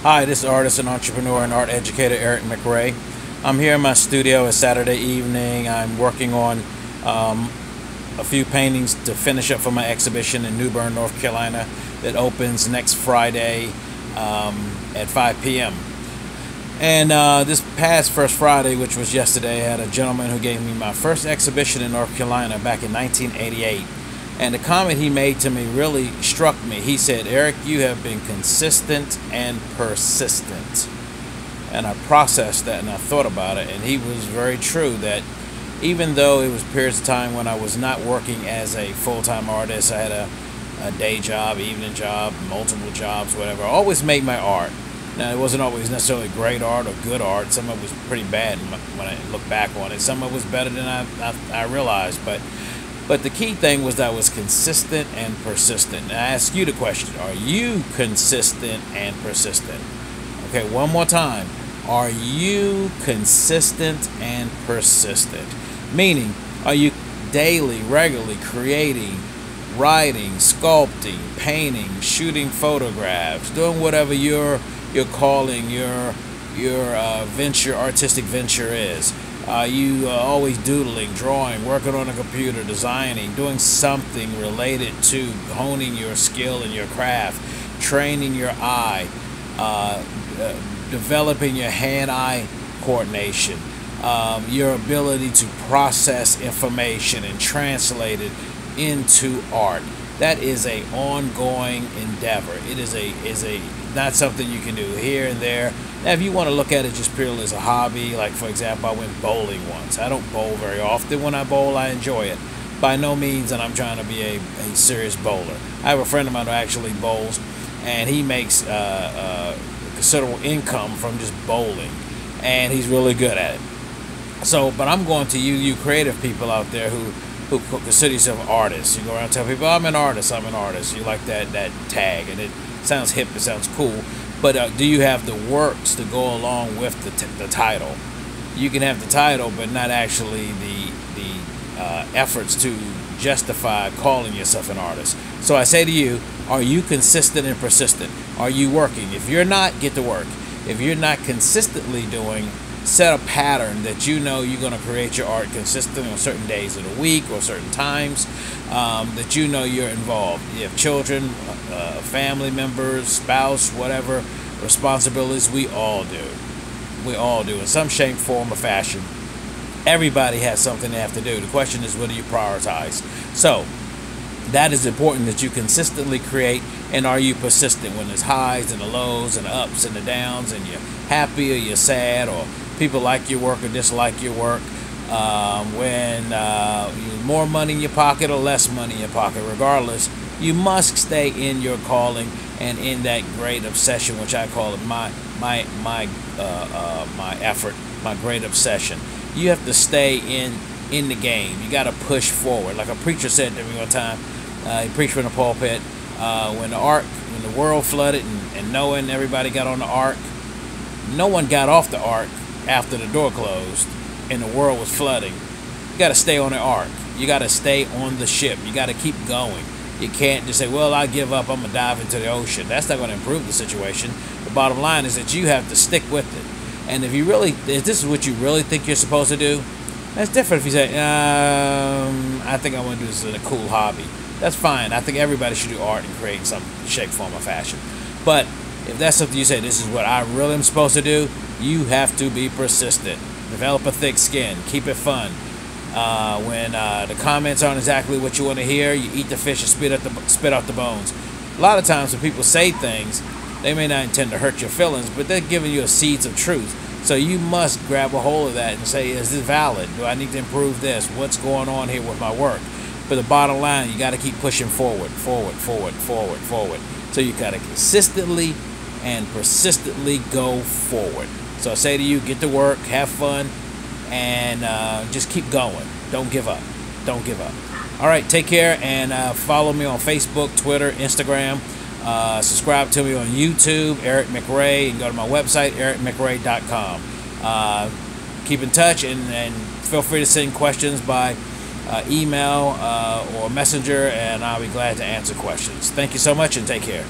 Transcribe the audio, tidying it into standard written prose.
Hi, this is artist and entrepreneur and art educator Eric McRae. I'm here in my studio. It's Saturday evening. I'm working on a few paintings to finish up for my exhibition in New Bern, North Carolina that opens next Friday at 5 p.m. And this past first Friday, which was yesterday, I had a gentleman who gave me my first exhibition in North Carolina back in 1988. And the comment he made to me really struck me. He said, "Eric, you have been consistent and persistent." And I processed that and I thought about it. And he was very true that even though it was periods of time when I was not working as a full-time artist, I had a day job, evening job, multiple jobs, whatever. I always made my art. Now, it wasn't always necessarily great art or good art. Some of it was pretty bad when I look back on it. Some of it was better than I realized. But the key thing was that I was consistent and persistent. And I ask you the question, are you consistent and persistent? Okay, one more time. Are you consistent and persistent? Meaning, are you daily, regularly creating, writing, sculpting, painting, shooting photographs, doing whatever your calling, your venture, artistic venture is? Are you always doodling, drawing, working on a computer, designing, doing something related to honing your skill and your craft, training your eye, developing your hand-eye coordination, your ability to process information and translate it into art? That is a ongoing endeavor. It is a not something you can do here and there. Now, if you want to look at it just purely as a hobby, like for example, I went bowling once. I don't bowl very often. When I bowl, I enjoy it. By no means, and I'm trying to be a serious bowler. I have a friend of mine who actually bowls, and he makes considerable income from just bowling, and he's really good at it. So, but I'm going to you creative people out there who consider yourself artists. You go around and tell people, I'm an artist, I'm an artist. You like that tag, and it sounds hip, it sounds cool. But do you have the works to go along with the title? You can have the title, but not actually the efforts to justify calling yourself an artist. So I say to you, are you consistent and persistent? Are you working? If you're not, get to work. If you're not consistently doing, set a pattern that you know you're going to create your art consistently on certain days of the week or certain times, that you know you're involved. You have children, family members, spouse, whatever responsibilities. We all do. We all do in some shape, form, or fashion. Everybody has something they have to do. The question is, what do you prioritize? So that is important, that you consistently create, and are you persistent when there's highs and the lows and the ups and the downs, and you're happy or you're sad, or people like your work or dislike your work, when you more money in your pocket or less money in your pocket. Regardless, you must stay in your calling and in that great obsession, which I call it my effort, my great obsession. You have to stay in the game. You got to push forward. Like a preacher said to me one time, he preached from the pulpit, when the world flooded and Noah and everybody got on the ark, no one got off the ark after the door closed and the world was flooding. You got to stay on the ark. You got to stay on the ship. You got to keep going. You can't just say, well, I give up, I'm going to dive into the ocean. That's not going to improve the situation. The bottom line is that you have to stick with it. And if this is what you really think you're supposed to do, that's different if you say, I think I want to do this as a cool hobby. That's fine. I think everybody should do art and create in some shape, form, or fashion. But if that's something you say, this is what I really am supposed to do, you have to be persistent. Develop a thick skin. Keep it fun. When the comments aren't exactly what you want to hear, you eat the fish and spit out the bones. A lot of times when people say things, they may not intend to hurt your feelings, but they're giving you a seeds of truth. So you must grab a hold of that and say, is this valid? Do I need to improve this? What's going on here with my work? But the bottom line, you got to keep pushing forward. So you got to consistently and persistently go forward. So I say to you, get to work, have fun, and just keep going. Don't give up. Don't give up. All right, take care, and follow me on Facebook, Twitter, Instagram. Subscribe to me on YouTube, Eric McRae, and go to my website, ericmcrae.com. Keep in touch, and feel free to send questions by email or messenger, and I'll be glad to answer questions. Thank you so much, and take care.